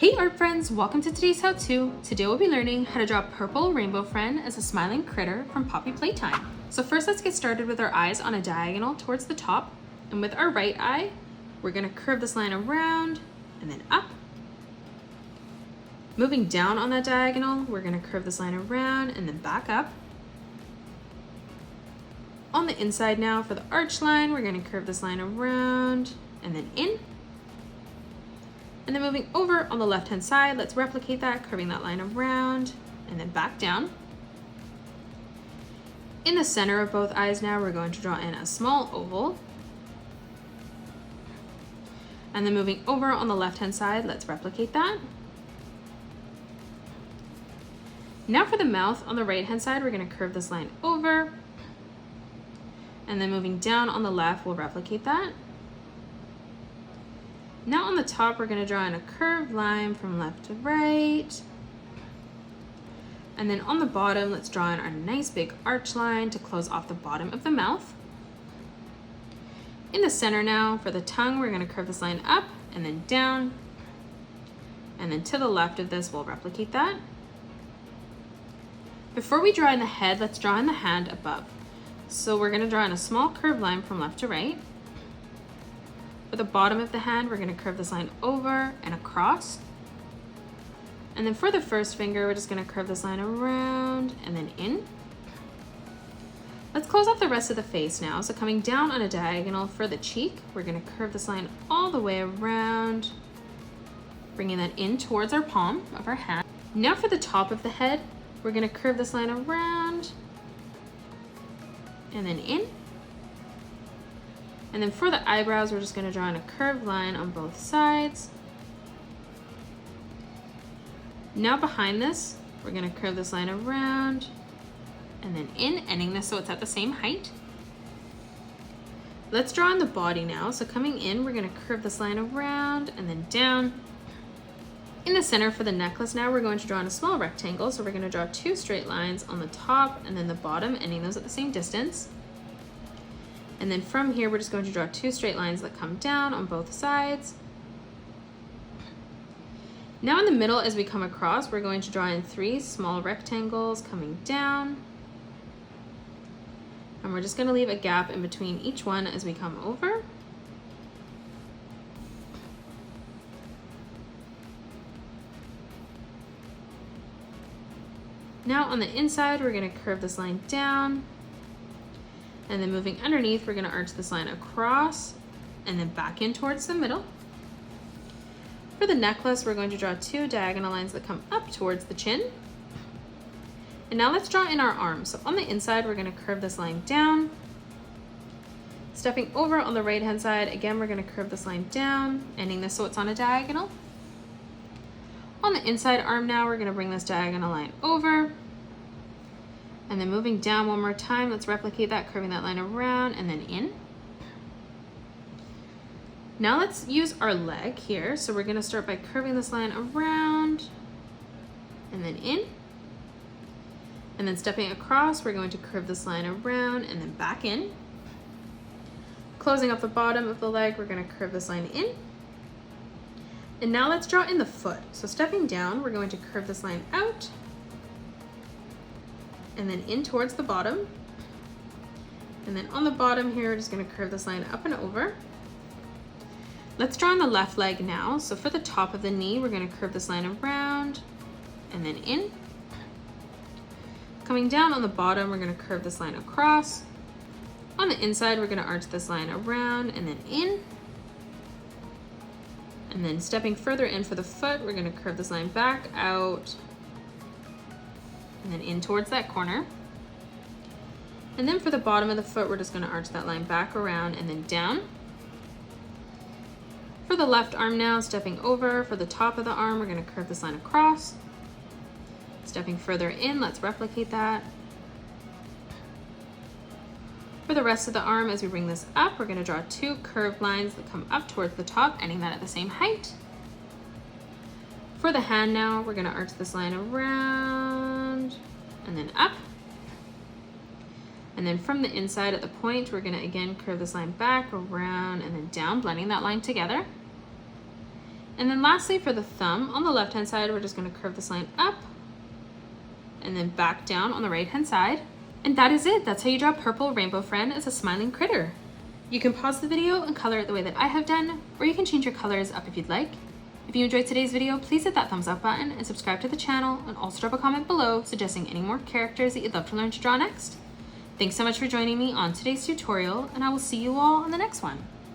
Hey art friends, welcome to today's how-to. Today we'll be learning how to draw a purple rainbow friend as a smiling critter from Poppy Playtime. So first let's get started with our eyes on a diagonal towards the top. And with our right eye, we're gonna curve this line around and then up. Moving down on that diagonal, we're gonna curve this line around and then back up. On the inside now for the arch line, we're gonna curve this line around and then in. And then moving over on the left-hand side, let's replicate that, curving that line around and then back down. In the center of both eyes now, we're going to draw in a small oval. And then moving over on the left-hand side, let's replicate that. Now for the mouth on the right-hand side, we're going to curve this line over. And then moving down on the left, we'll replicate that. Now on the top, we're going to draw in a curved line from left to right. And then on the bottom, let's draw in our nice big arch line to close off the bottom of the mouth. In the center now, for the tongue, we're going to curve this line up and then down. And then to the left of this, we'll replicate that. Before we draw in the head, let's draw in the hand above. So we're going to draw in a small curved line from left to right. For the bottom of the hand, we're going to curve this line over and across. And then for the first finger, we're just going to curve this line around and then in. Let's close off the rest of the face now. So coming down on a diagonal for the cheek, we're going to curve this line all the way around, bringing that in towards our palm of our hand. Now for the top of the head, we're going to curve this line around and then in. And then for the eyebrows, we're just going to draw in a curved line on both sides. Now behind this, we're going to curve this line around and then in, ending this so it's at the same height. Let's draw in the body now. So coming in, we're going to curve this line around and then down. In the center for the necklace now, we're going to draw in a small rectangle. So we're going to draw two straight lines on the top and then the bottom, ending those at the same distance. And then from here, we're just going to draw two straight lines that come down on both sides. Now in the middle, as we come across, we're going to draw in three small rectangles coming down. And we're just going to leave a gap in between each one as we come over. Now on the inside, we're going to curve this line down. And then moving underneath, we're going to arch this line across and then back in towards the middle. For the necklace, we're going to draw two diagonal lines that come up towards the chin. And now let's draw in our arms. So on the inside, we're going to curve this line down. Stepping over on the right-hand side, again, we're going to curve this line down, ending this so it's on a diagonal. On the inside arm now, we're going to bring this diagonal line over. And then moving down one more time, let's replicate that, curving that line around and then in. Now let's use our leg here. So we're gonna start by curving this line around and then in. And then stepping across, we're going to curve this line around and then back in. Closing up the bottom of the leg, we're gonna curve this line in. And now let's draw in the foot. So stepping down, we're going to curve this line out and then in towards the bottom. And then on the bottom here, we're just going to curve this line up and over. Let's draw on the left leg now. So for the top of the knee, we're going to curve this line around and then in. Coming down on the bottom, we're going to curve this line across. On the inside, we're going to arch this line around and then in. And then stepping further in for the foot, we're going to curve this line back out and then in towards that corner. And then for the bottom of the foot, we're just going to arch that line back around and then down. For the left arm now, stepping over, for the top of the arm, we're going to curve this line across. Stepping further in, let's replicate that. For the rest of the arm, as we bring this up, we're going to draw two curved lines that come up towards the top, ending that at the same height. For the hand now, we're going to arch this line around and then up. And then from the inside at the point, we're going to again curve this line back, around, and then down, blending that line together. And then lastly, for the thumb, on the left-hand side, we're just gonna curve this line up and then back down on the right-hand side. And that is it. That's how you draw Purple Rainbow Friend as a smiling critter. You can pause the video and color it the way that I have done, or you can change your colors up if you'd like. If you enjoyed today's video, please hit that thumbs up button and subscribe to the channel, and also drop a comment below suggesting any more characters that you'd love to learn to draw next. Thanks so much for joining me on today's tutorial, and I will see you all in the next one.